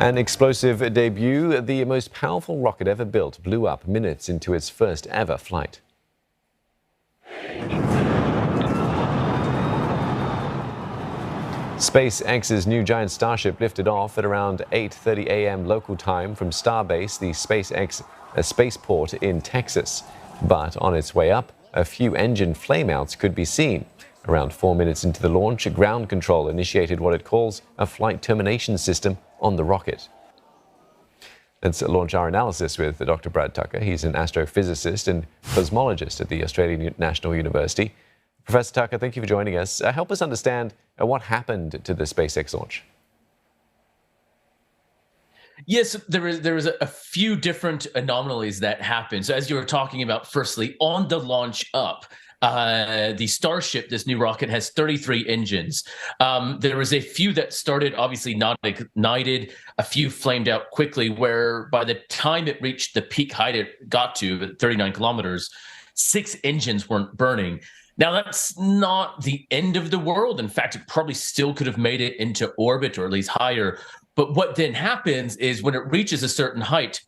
An explosive debut, the most powerful rocket ever built, blew up minutes into its first ever flight. SpaceX's new giant Starship lifted off at around 8:30 a.m. local time from Starbase, the SpaceX spaceport in Texas. But on its way up, a few engine flameouts could be seen. Around 4 minutes into the launch, ground control initiated what it calls a flight termination system on the rocket. Let's launch our analysis with Dr. Brad Tucker. He's an astrophysicist and cosmologist at the Australian National University. Professor Tucker, thank you for joining us. Help us understand what happened to the SpaceX launch. Yes, there was a few different anomalies that happened. So as you were talking about, firstly, on the launch up, the Starship, this new rocket, has 33 engines. There was a few that started obviously not ignited, a few flamed out quickly, where by the time it reached the peak height it got to, 39 kilometers, 6 engines weren't burning. Now, that's not the end of the world. In fact, it probably still could have made it into orbit or at least higher. But what then happens is when it reaches a certain height,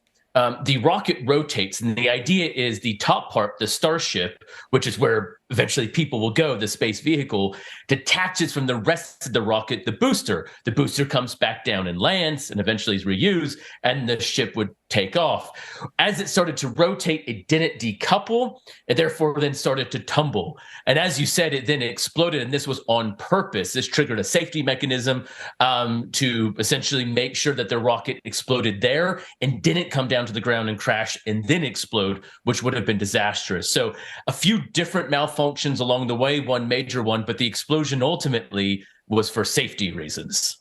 the rocket rotates, and the idea is the top part, the Starship, which is where eventually people will go, the space vehicle, detaches from the rest of the rocket, the booster. The booster comes back down and lands and eventually is reused, and the ship would take off. As it started to rotate, it didn't decouple, and therefore then started to tumble. And as you said, it then exploded, and this was on purpose. This triggered a safety mechanism to essentially make sure that the rocket exploded there and didn't come down to the ground and crash and then explode, which would have been disastrous. So a few different malfunctions along the way, one major one, but the explosion ultimately was for safety reasons.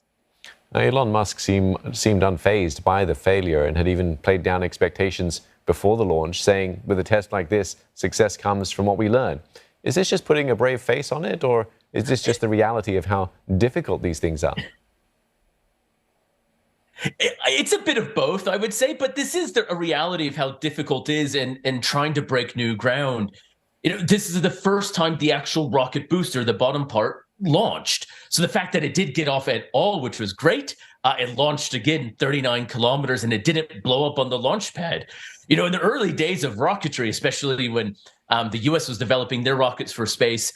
Now, Elon Musk seemed unfazed by the failure and had even played down expectations before the launch, saying, with a test like this, success comes from what we learn. Is this just putting a brave face on it, or is this just the reality of how difficult these things are? It's a bit of both, I would say, but this is a reality of how difficult it is and trying to break new ground. This is the first time the actual rocket booster, the bottom part, launched. So the fact that it did get off at all, which was great, it launched again 39 kilometers and it didn't blow up on the launch pad. In the early days of rocketry, especially when the US was developing their rockets for space,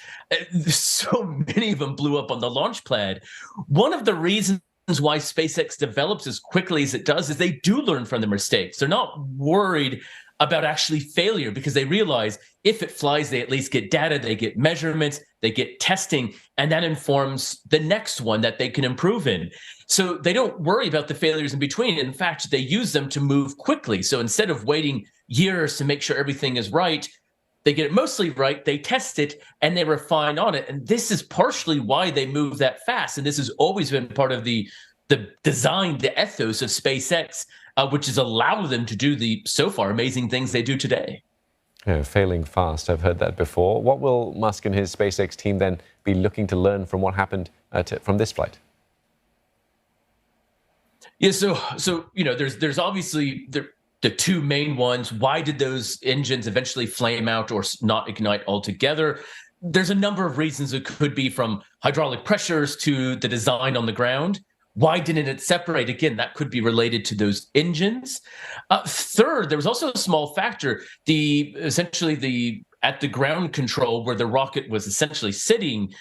so many of them blew up on the launch pad. One of the reasons why SpaceX develops as quickly as it does is they do learn from their mistakes. They're not worried about actually failure because they realize if it flies, they at least get data, they get measurements, they get testing, and that informs the next one that they can improve in. So they don't worry about the failures in between. In fact, they use them to move quickly. So instead of waiting years to make sure everything is right, they get it mostly right, they test it, and they refine on it. And this is partially why they move that fast. And this has always been part of the design, the ethos of SpaceX, which has allowed them to do the, so far, amazing things they do today. Failing fast, I've heard that before. What will Musk and his SpaceX team then be looking to learn from what happened from this flight? Yeah, so there's obviously the two main ones. Why did those engines eventually flame out or not ignite altogether? There's a number of reasons. It could be from hydraulic pressures to the design on the ground. Why didn't it separate? Again, that could be related to those engines. Third, there was also a small factor. At the ground control where the rocket was essentially sitting,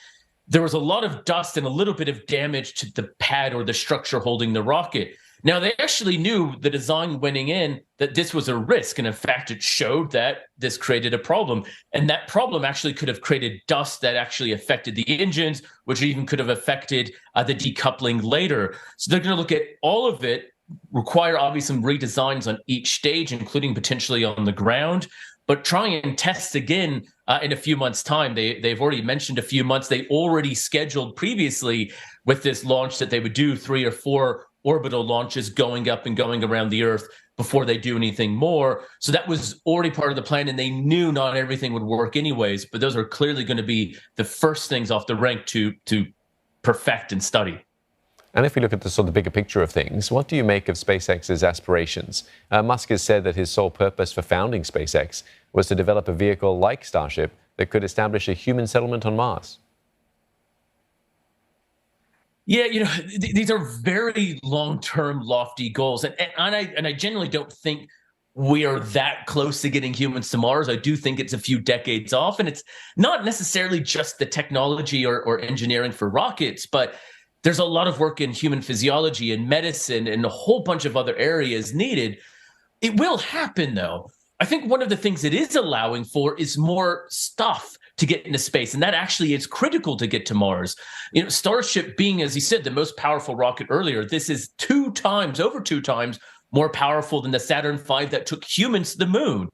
there was a lot of dust and a little bit of damage to the pad or the structure holding the rocket. Now, they actually knew, the design went in, that this was a risk. And in fact, it showed that this created a problem. And that problem actually could have created dust that actually affected the engines, which even could have affected the decoupling later. So they're going to look at all of it, require obviously some redesigns on each stage, including potentially on the ground, but try and test again in a few months' time. They've already mentioned a few months. They already scheduled previously with this launch that they would do 3 or 4 orbital launches going up and going around the Earth before they do anything more. So that was already part of the plan, and they knew not everything would work anyways, but those are clearly going to be the first things off the rank to perfect and study. And if we look at the sort of bigger picture of things, what do you make of SpaceX's aspirations? Musk has said that his sole purpose for founding SpaceX was to develop a vehicle like Starship that could establish a human settlement on Mars. Yeah, these are very long-term, lofty goals, and I generally don't think we are that close to getting humans to Mars. I do think it's a few decades off, and it's not necessarily just the technology or engineering for rockets, but there's a lot of work in human physiology and medicine and a whole bunch of other areas needed. It will happen, though. I think one of the things it is allowing for is more stuff to get into space, and that actually is critical to get to Mars. Starship being, as you said, the most powerful rocket earlier, this is over two times more powerful than the Saturn V that took humans to the moon.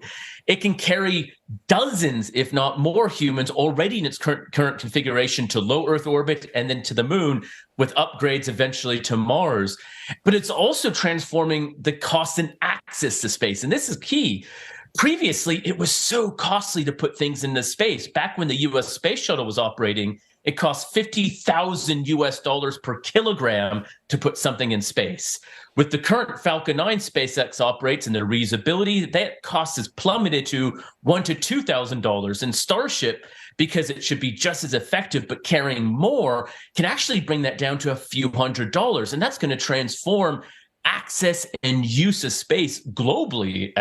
It can carry dozens, if not more, humans already in its current configuration to low Earth orbit and then to the moon, with upgrades eventually to Mars. But it's also transforming the cost and access to space. And this is key. Previously, it was so costly to put things into space. Back when the US space shuttle was operating, it cost 50,000 US dollars per kilogram to put something in space. With the current Falcon 9 SpaceX operates and the reusability, that cost has plummeted to $1,000 to $2,000. And Starship, because it should be just as effective but carrying more, can actually bring that down to a few $100s. And that's going to transform access and use of space globally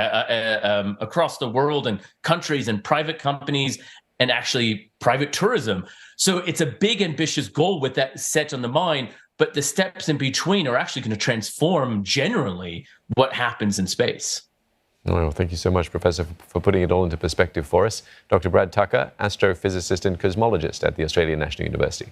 across the world, and countries and private companies, and actually private tourism. So it's a big, ambitious goal with that set on the mind, but the steps in between are actually going to transform generally what happens in space. Well, thank you so much, Professor, for putting it all into perspective for us. Dr. Brad Tucker, astrophysicist and cosmologist at the Australian National University.